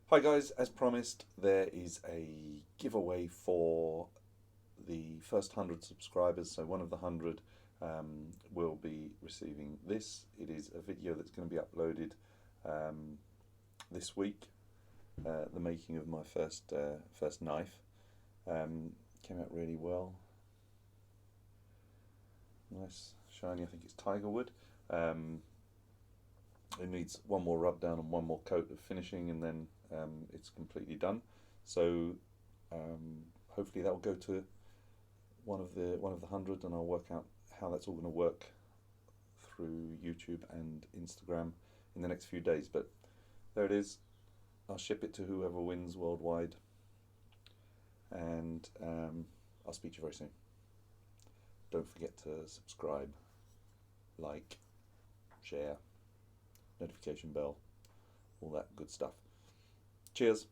Hi guys, as promised, there is a giveaway for the first 100 subscribers. So one of the 100 will be receiving this. It is a video that's going to be uploaded um, this week. The making of my first knife came out really well. Nice, shiny. I think it's tiger wood. Um, it needs one more rub down and one more coat of finishing, and then it's completely done. So hopefully that will go to one of the 100, and I'll work out how that's all going to work through YouTube and Instagram in the next few days. But there it is. I'll ship it to whoever wins worldwide, and I'll speak to you very soon. Don't forget to subscribe, like, share, notification bell, all that good stuff. Cheers.